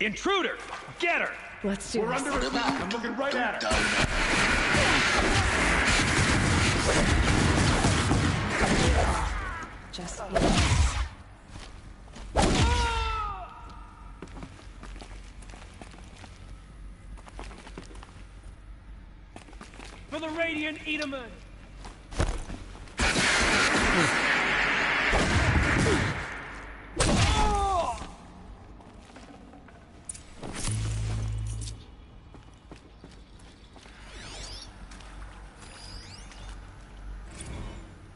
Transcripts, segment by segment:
Intruder! Get her! Let's do We're this. under attack. I'm looking right at her. Just For the Radiant Edaman!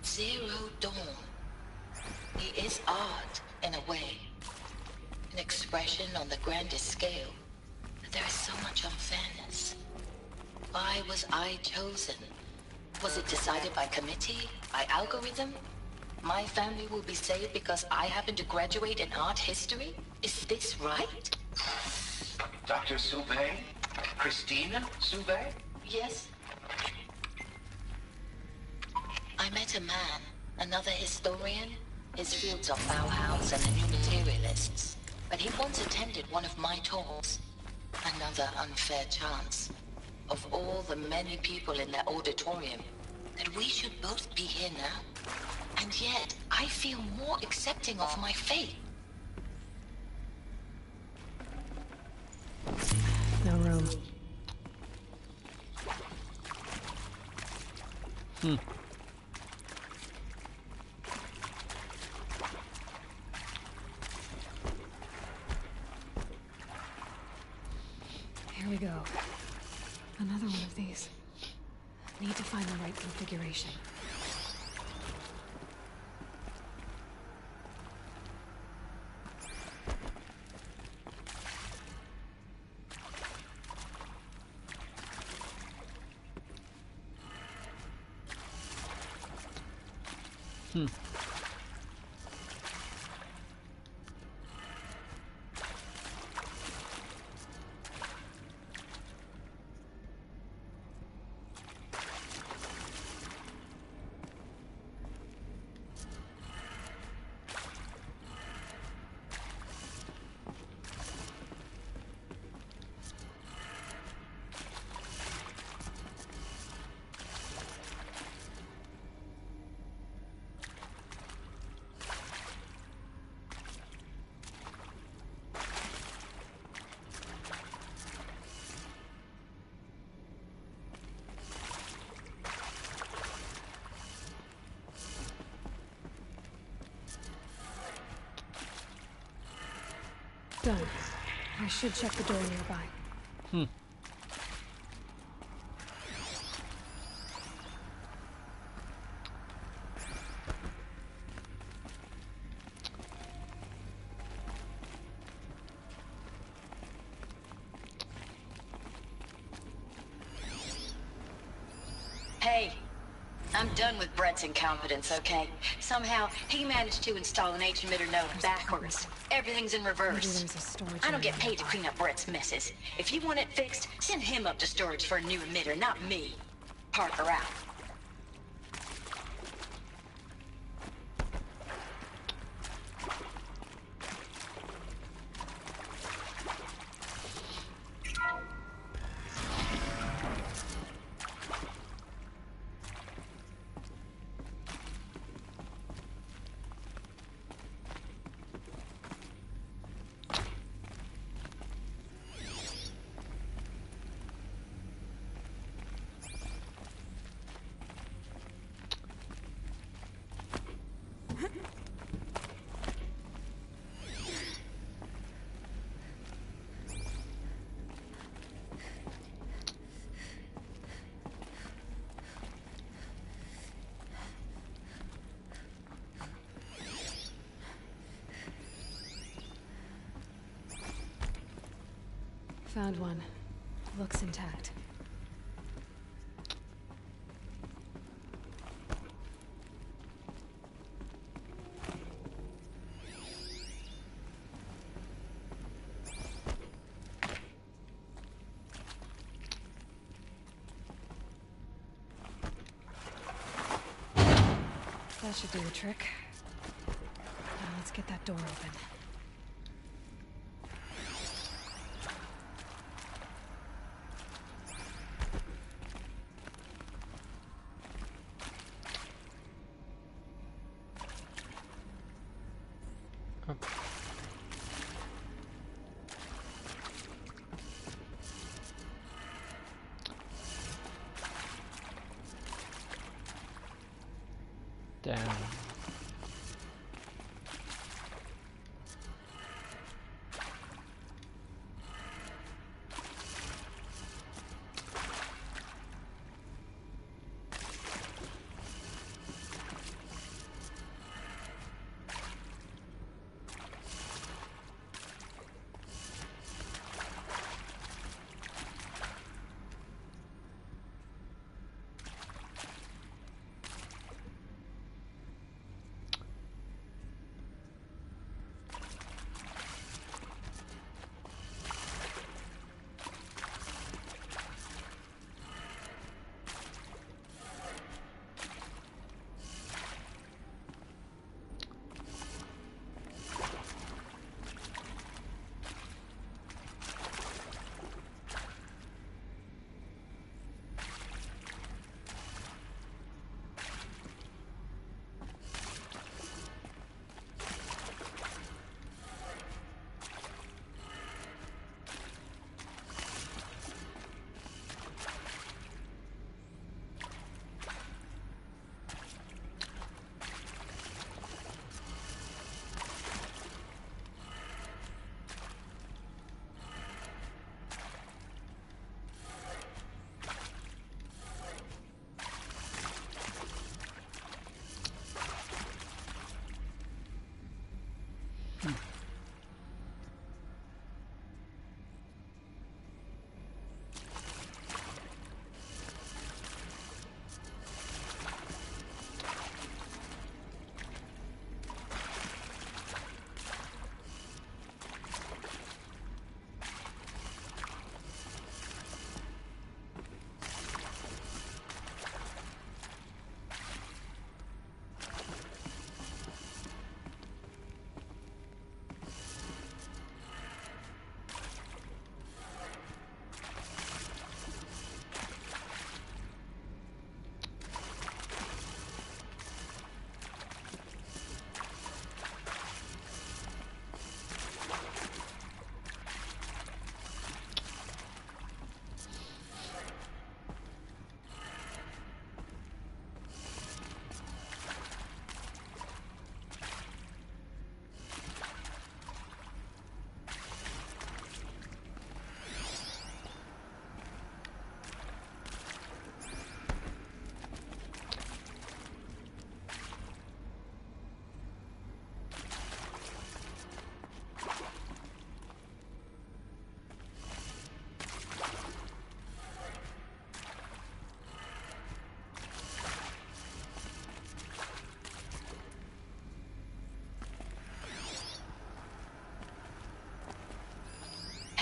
Zero Dawn. He is art, in a way. An expression on the grandest scale. But there is so much unfairness. Why was I chosen? Was it decided by committee? By algorithm? My family will be saved because I happen to graduate in art history? Is this right? Dr. Soubet? Christina Soubet? Yes. I met a man, another historian. His fields are Bauhaus and the new materialists. But he once attended one of my talks. Another unfair chance. Of all the many people in that auditorium, that we should both be here now. And yet, I feel more accepting of my fate. no room. Here we go. Another one of these. Need to find the right configuration. Done. I should check the door nearby. Hey, I'm done with Brett's incompetence, okay? Somehow, he managed to install an H-emitter node backwards. Everything's in Maybe reverse. there's a storage I don't get area paid to clean up Brett's messes. If you want it fixed, send him up to storage for a new emitter, not me. Parker out. Found one. Looks intact. That should do the trick. Now let's get that door open. Damn.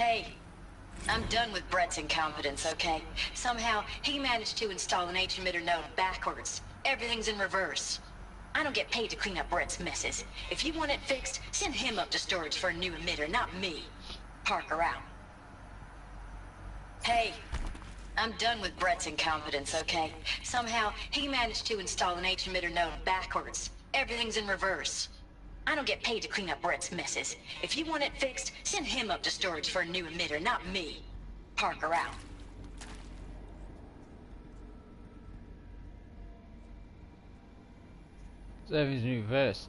Hey, I'm done with Brett's incompetence, okay? Somehow, he managed to install an H-emitter node backwards. Everything's in reverse. I don't get paid to clean up Brett's messes. If you want it fixed, send him up to storage for a new emitter, not me. Parker out. Hey, I'm done with Brett's incompetence, okay? Somehow, he managed to install an H-emitter node backwards. Everything's in reverse. I don't get paid to clean up Brett's messes. If you want it fixed, send him up to storage for a new emitter, not me. Parker out. Everything's in reverse.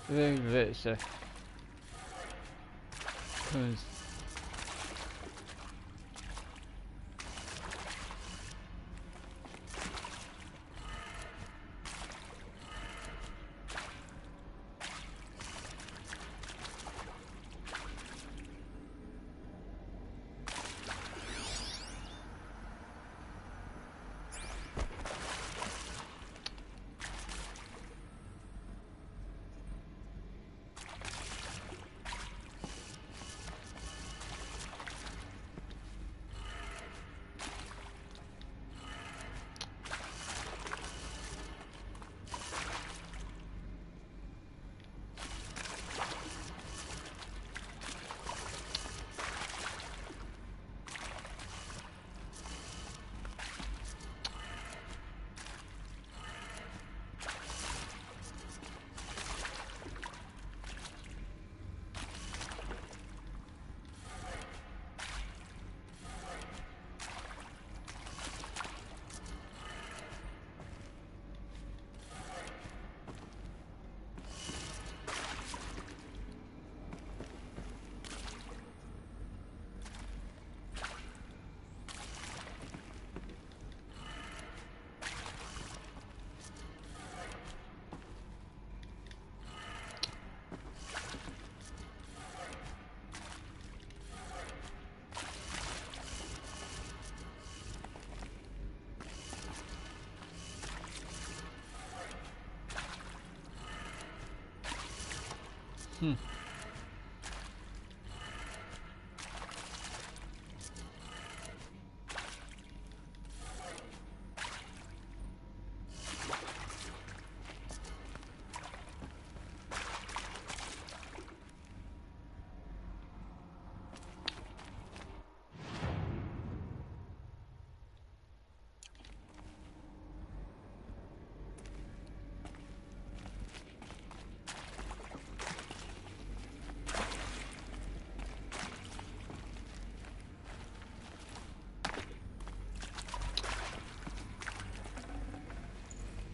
Very reverse, so. Because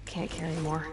Can't carry more.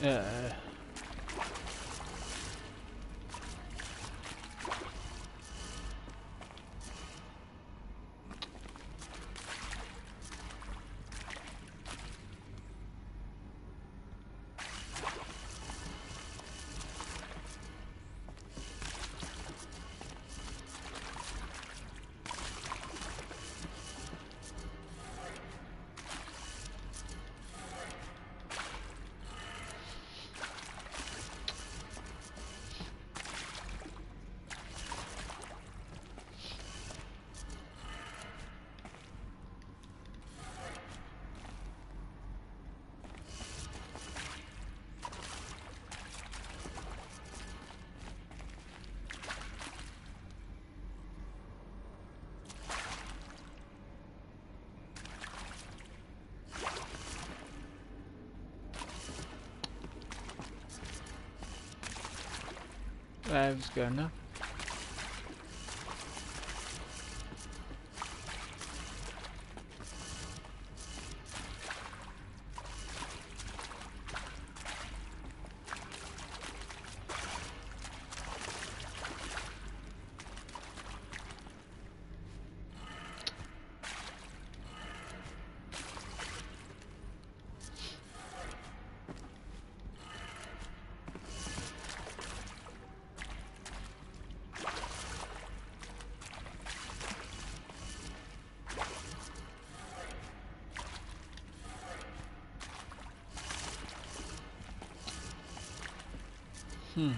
Yeah. That's good enough. Hmm.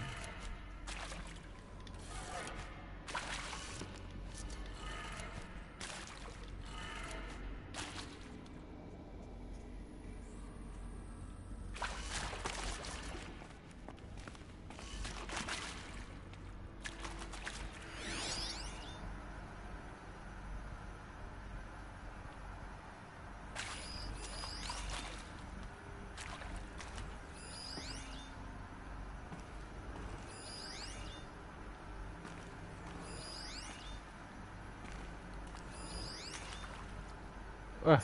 Ah.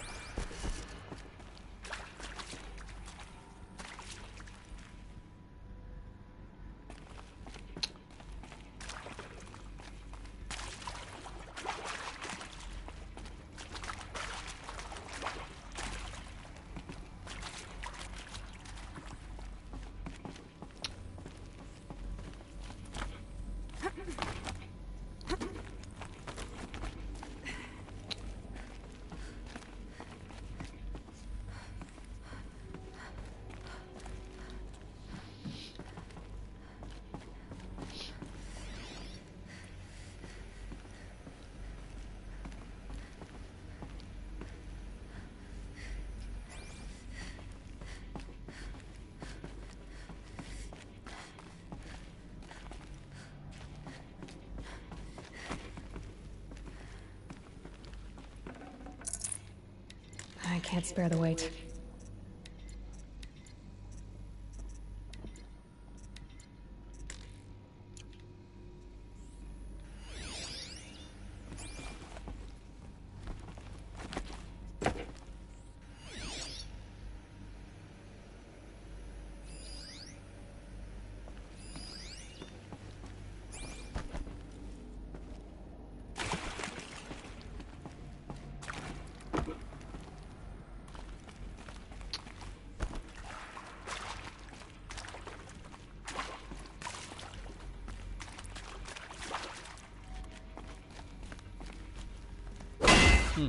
I can't spare the weight. Hmm.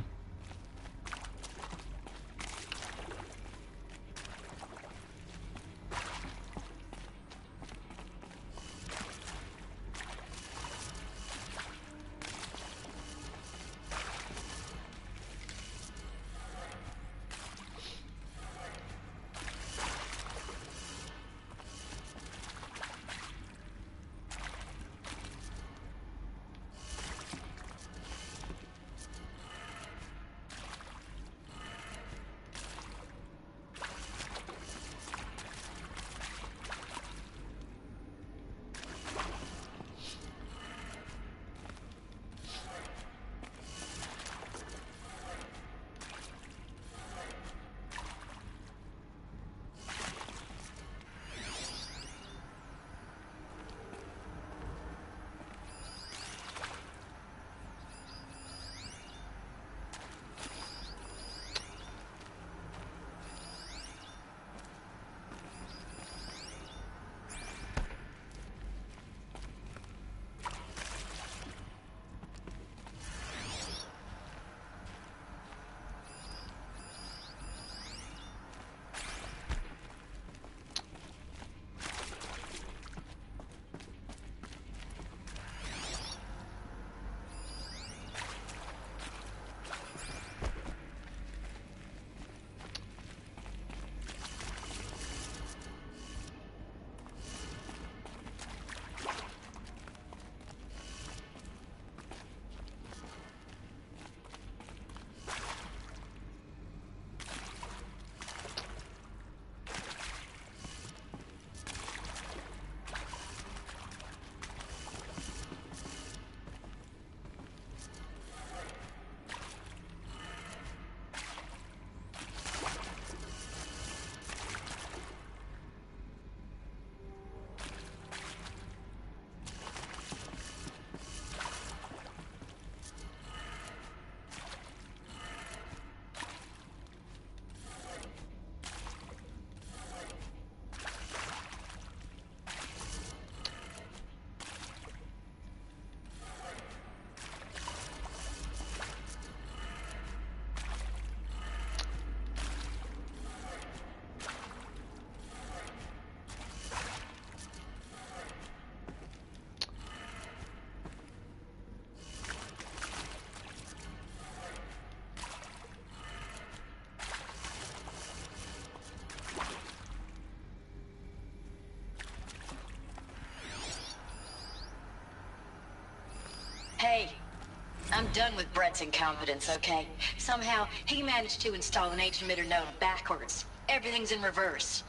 I'm done with Brett's incompetence, okay? Somehow, he managed to install an H-emitter node backwards. Everything's in reverse.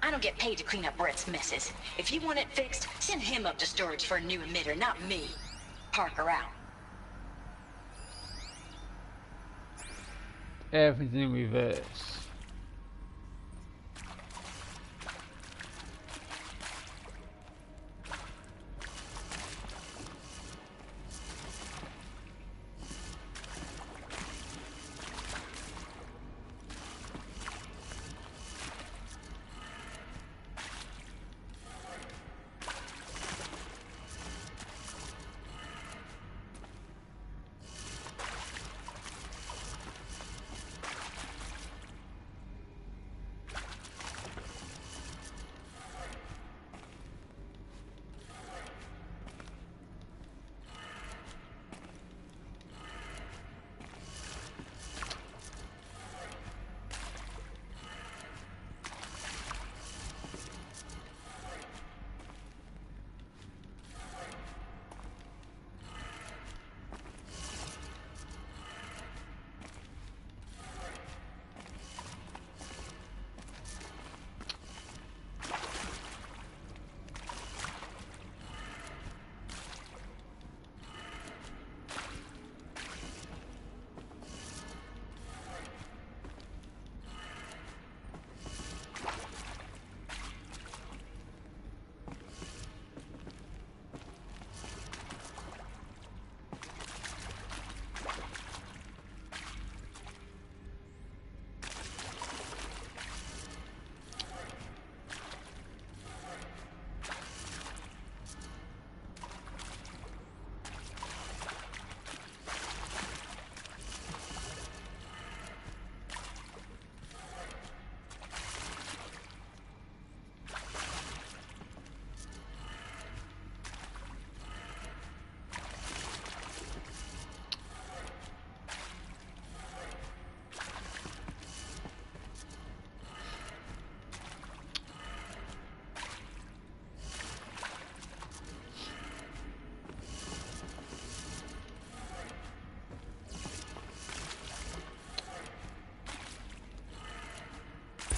I don't get paid to clean up Brett's messes. If you want it fixed, send him up to storage for a new emitter, not me. Parker out. Everything in reverse.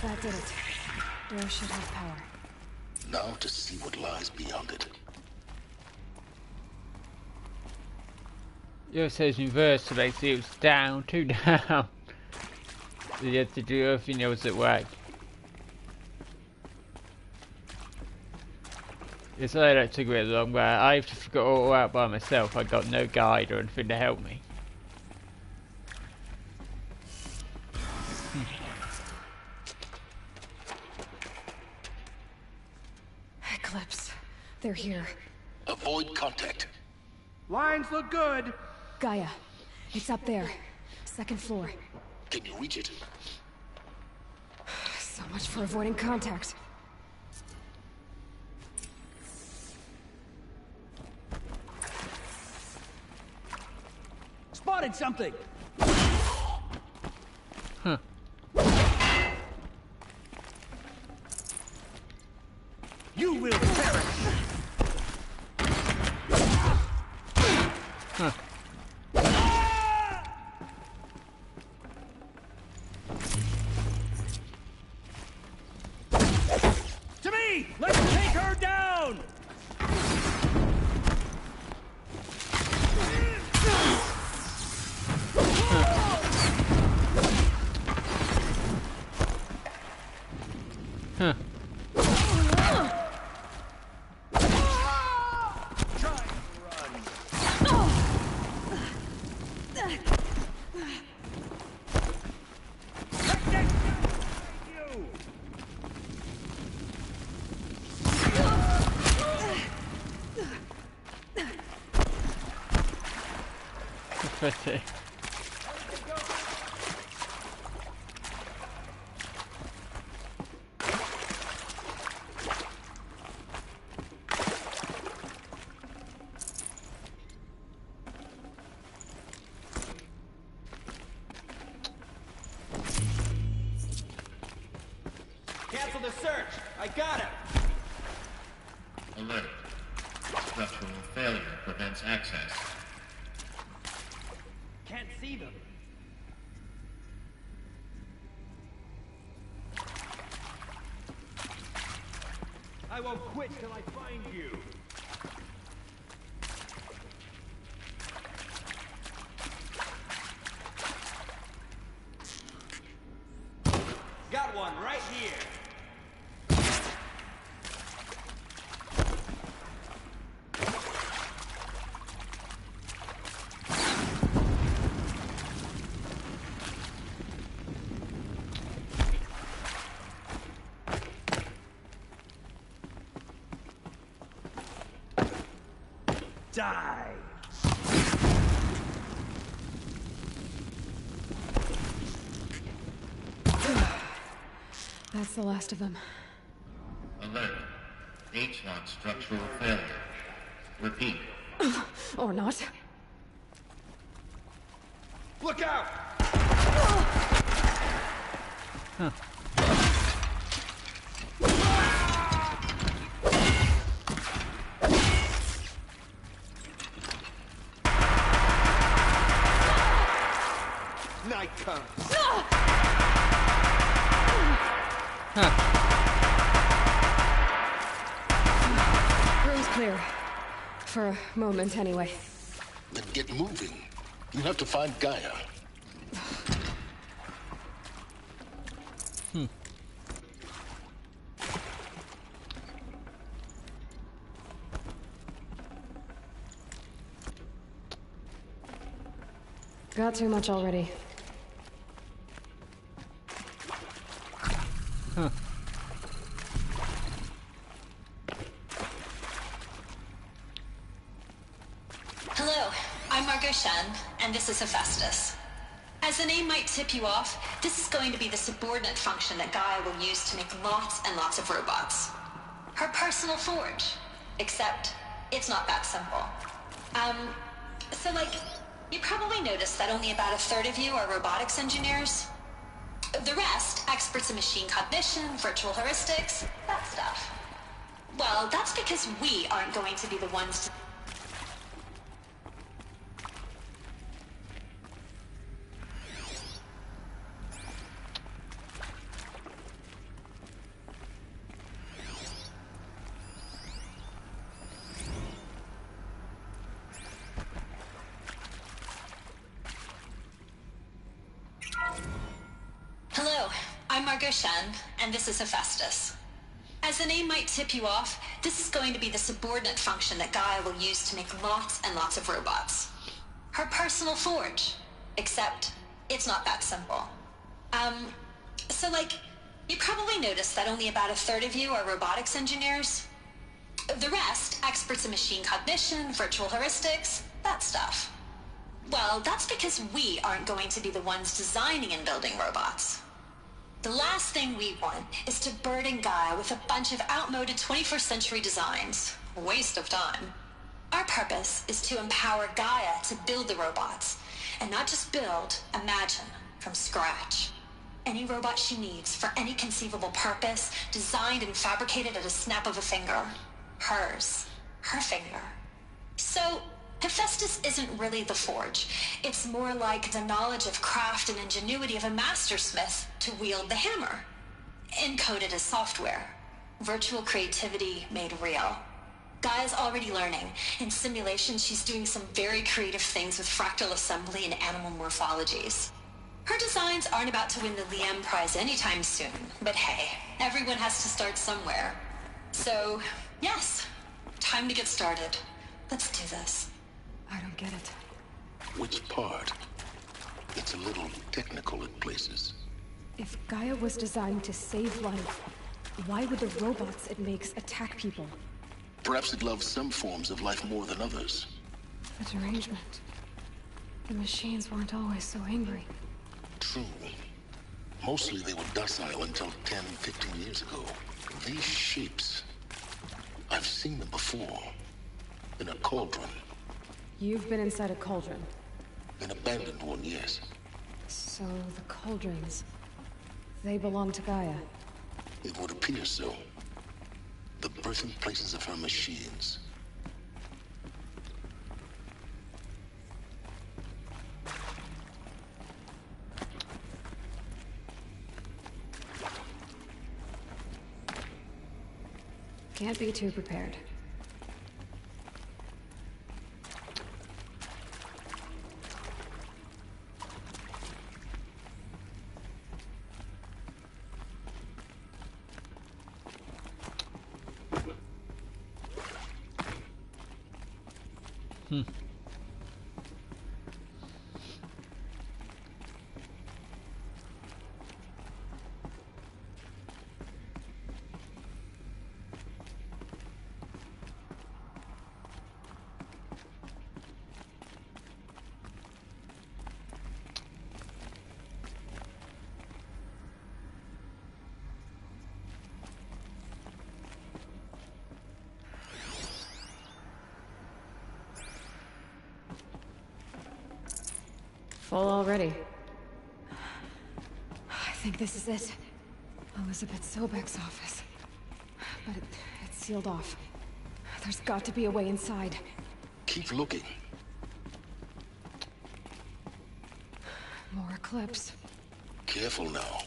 That did it. Door should have power. Now to see what lies beyond it. Yours says reverse, so basically it was down, two down. So you had to do everything else at work. It's like that took a bit long, where I have to figure it all out by myself. I got no guide or anything to help me. Eclipse. They're here. Avoid contact. Lines look good. Gaia. It's up there. Second floor. Can you reach it? So much for avoiding contact. Spotted something. Huh. You will perish. Huh. To me! Let's take her down! Huh. Pathetic. Cancel the search. I got him. Alert. Structural failure prevents access. see them. I won't quit till I find you. Got one right here. Die! That's the last of them. Alert. H-lock structural failure. Repeat. Or not. Look out! Night comes. Room's clear. For a moment, anyway. Then get moving. You have to find Gaia. Got too much already. Hello, I'm Margot Shen, and this is Hephaestus. As the name might tip you off, this is going to be the subordinate function that Gaia will use to make lots and lots of robots. Her personal forge. Except, it's not that simple. So you probably noticed that only about a third of you are robotics engineers. The rest, experts in machine cognition, virtual heuristics, that stuff. Well, that's because we aren't going to be the ones to... Hello, I'm Margot Shen, and this is Hephaestus. As the name might tip you off, this is going to be the subordinate function that Gaia will use to make lots and lots of robots. Her personal forge. Except, it's not that simple. So you probably noticed that only about a third of you are robotics engineers. The rest, experts in machine cognition, virtual heuristics, that stuff. Well, that's because we aren't going to be the ones designing and building robots. The last thing we want is to burden Gaia with a bunch of outmoded 21st century designs. Waste of time. Our purpose is to empower Gaia to build the robots, and not just build, imagine, from scratch. Any robot she needs for any conceivable purpose, designed and fabricated at a snap of a finger. Hers. Her finger. So, Hephaestus isn't really the forge. It's more like the knowledge of craft and ingenuity of a mastersmith to wield the hammer. Encoded as software. Virtual creativity made real. Gaia's already learning. In simulations, she's doing some very creative things with fractal assembly and animal morphologies. Her designs aren't about to win the Liam Prize anytime soon, but hey, everyone has to start somewhere. So, yes, time to get started. Let's do this. I don't get it. Which part? It's a little technical at places. If Gaia was designed to save life, why would the robots it makes attack people? Perhaps it loves some forms of life more than others. The derangement. The machines weren't always so angry. True. Mostly they were docile until 10, 15 years ago. These shapes, I've seen them before. In a cauldron. You've been inside a cauldron. An abandoned one, yes. So the cauldrons, they belong to Gaia. It would appear so. The birthing places of her machines. Can't be too prepared. Full already. I think this is it. Elizabeth Sobek's office. But it's sealed off. There's got to be a way inside. Keep looking. More eclipse. Careful now.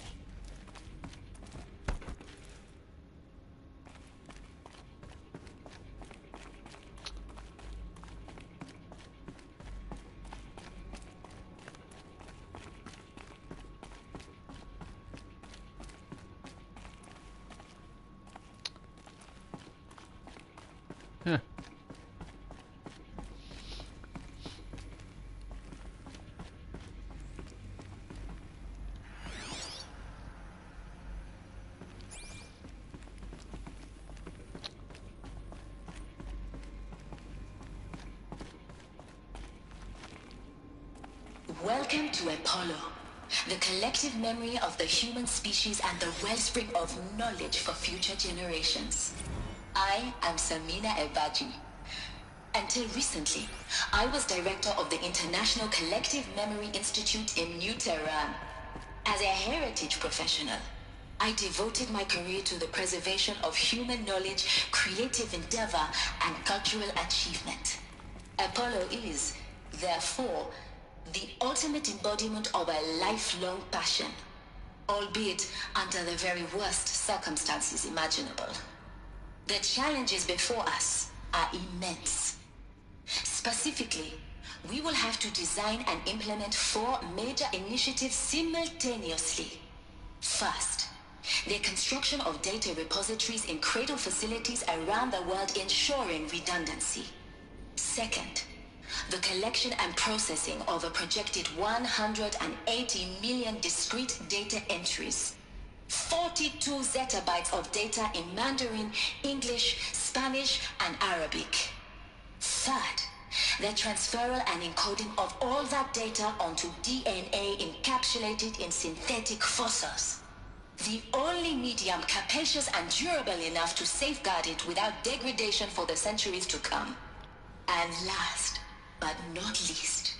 Huh. Welcome to Apollo, the collective memory of the human species and the wellspring of knowledge for future generations. I am Samina Ebaji. Until recently, I was director of the International Collective Memory Institute in New Tehran. As a heritage professional, I devoted my career to the preservation of human knowledge, creative endeavor, and cultural achievement. Apollo is, therefore, the ultimate embodiment of a lifelong passion, albeit under the very worst circumstances imaginable. The challenges before us are immense. Specifically, we will have to design and implement 4 major initiatives simultaneously. First, the construction of data repositories in cradle facilities around the world ensuring redundancy. Second, the collection and processing of a projected 180 million discrete data entries. 42 zettabytes of data in Mandarin, English, Spanish, and Arabic. Third, the transferal and encoding of all that data onto DNA encapsulated in synthetic fossils. The only medium capacious and durable enough to safeguard it without degradation for the centuries to come. And last, but not least,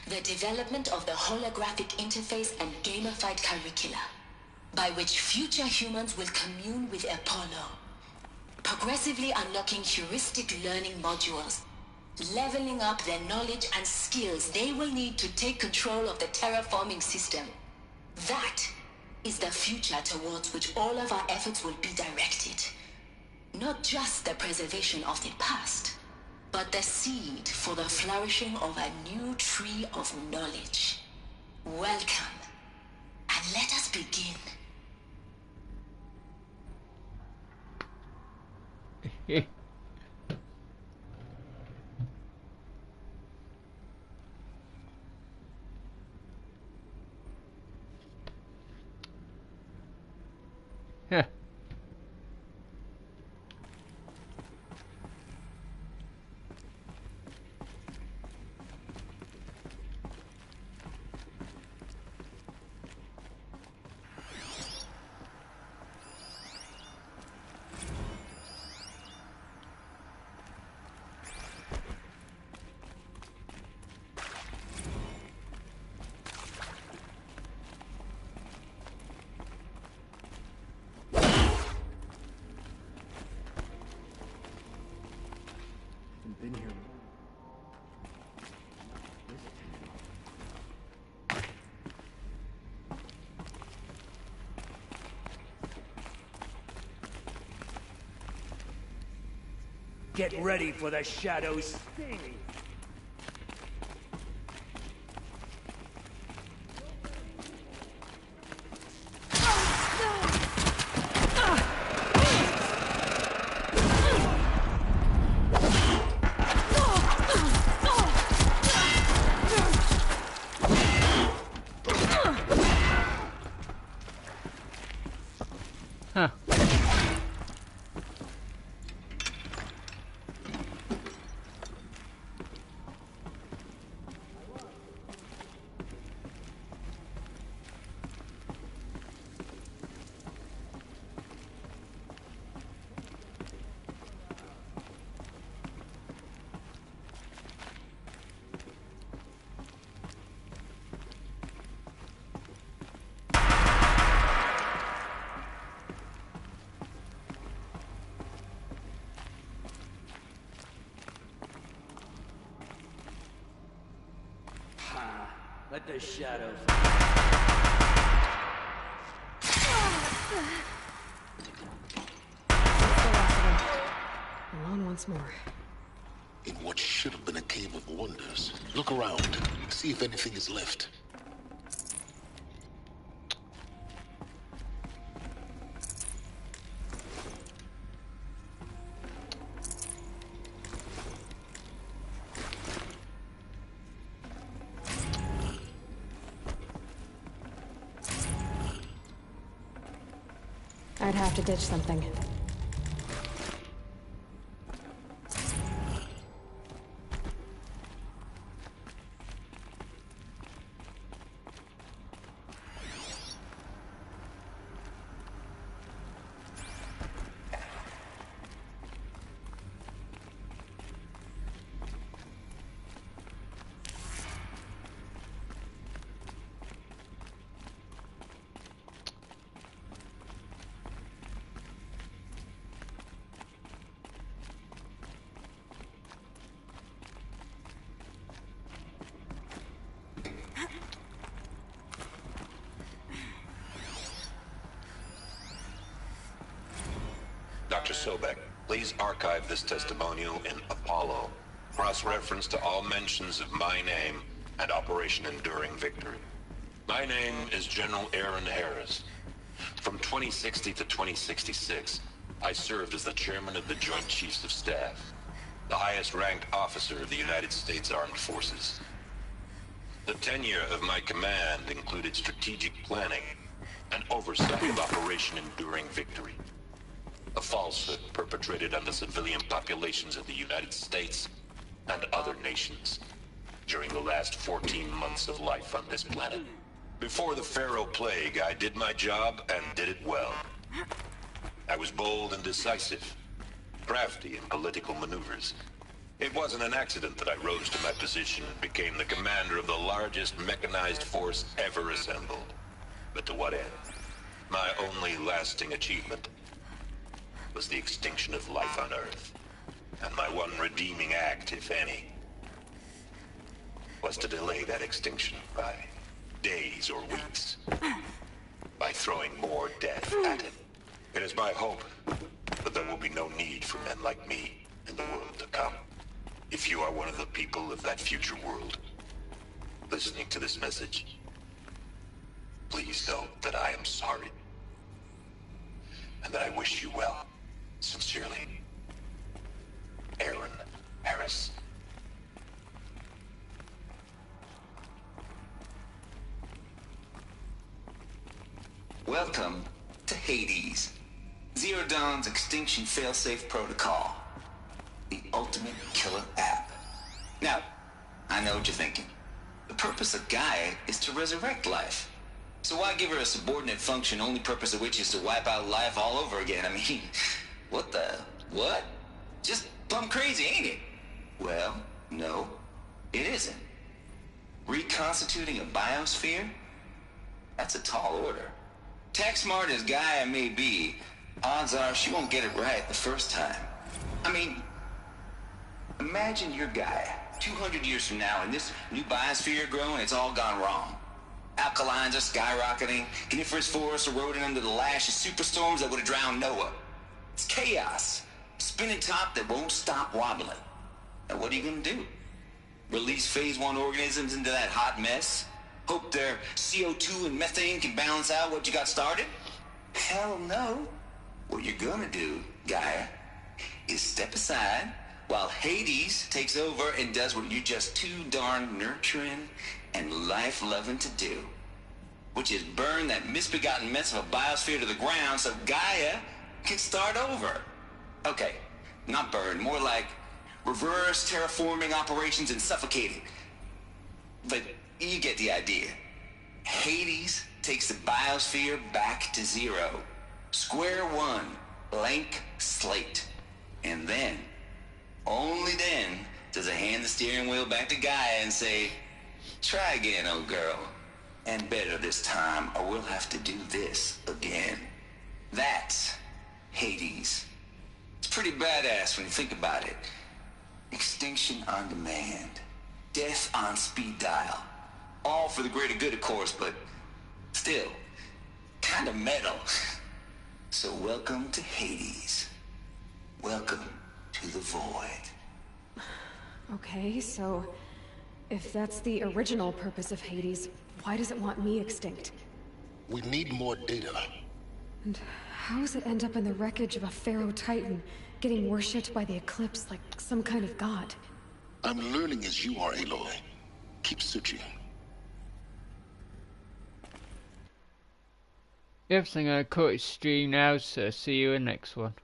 the development of the holographic interface and gamified curricula, by which future humans will commune with Apollo, progressively unlocking heuristic learning modules, leveling up their knowledge and skills they will need to take control of the terraforming system. That is the future towards which all of our efforts will be directed. Not just the preservation of the past, but the seed for the flourishing of a new tree of knowledge. Welcome, and let us begin. Huh. Get ready for the Shadow's sting. Huh. Let the Shadows... Alone once more. In what should have been a cave of wonders. Look around. See if anything is left. I'd have to ditch something. Dr. Sobek, please archive this testimonial in Apollo. Cross-reference to all mentions of my name and Operation Enduring Victory. My name is General Aaron Harris. From 2060 to 2066, I served as the chairman of the Joint Chiefs of Staff, the highest-ranked officer of the United States Armed Forces. The tenure of my command included strategic planning and oversight of Operation Enduring Victory, a falsehood perpetrated on the civilian populations of the United States and other nations during the last 14 months of life on this planet. Before the Pharaoh Plague, I did my job and did it well. I was bold and decisive, crafty in political maneuvers. It wasn't an accident that I rose to my position and became the commander of the largest mechanized force ever assembled. But to what end? My only lasting achievement was the extinction of life on Earth. And my one redeeming act, if any, was to delay that extinction by days or weeks, by throwing more death at it. It is my hope that there will be no need for men like me in the world to come. If you are one of the people of that future world listening to this message, please know that I am sorry and that I wish you well. Sincerely, Aaron Harris. Welcome to Hades, Zero Dawn's extinction failsafe protocol, the ultimate killer app. Now, I know what you're thinking. The purpose of Gaia is to resurrect life. So why give her a subordinate function, only purpose of which is to wipe out life all over again? I mean, what? Just plumb crazy, ain't it? Well, no, it isn't. Reconstituting a biosphere? That's a tall order. Tech smart as Gaia may be, odds are she won't get it right the first time. I mean, imagine you're Gaia, 200 years from now, and this new biosphere growing, it's all gone wrong. Alkalines are skyrocketing, coniferous forests eroding under the lash of superstorms that would have drowned Noah. It's chaos. spinning top that won't stop wobbling. Now what are you gonna do? Release phase 1 organisms into that hot mess? Hope their CO2 and methane can balance out what you got started? Hell no. What you're gonna do, Gaia, is step aside while Hades takes over and does what you're just too darn nurturing and life-loving to do, which is burn that misbegotten mess of a biosphere to the ground so Gaia can start over. Okay, not burn, more like reverse terraforming operations and suffocating. But you get the idea. Hades takes the biosphere back to zero. Square one, blank slate. And then, only then, does it hand the steering wheel back to Gaia and say, try again, old girl. And better this time, or we'll have to do this again. That's Hades. It's pretty badass when you think about it. Extinction on demand. Death on speed dial. All for the greater good, of course, but still, kind of metal. So welcome to Hades. Welcome to the void. Okay, so if that's the original purpose of Hades, why does it want me extinct? We need more data. And how does it end up in the wreckage of a Pharaoh Titan, getting worshipped by the Eclipse like some kind of god? I'm learning as you are, Aloy. Keep searching. Yes, I'm going to cut his stream now, so see you in the next one.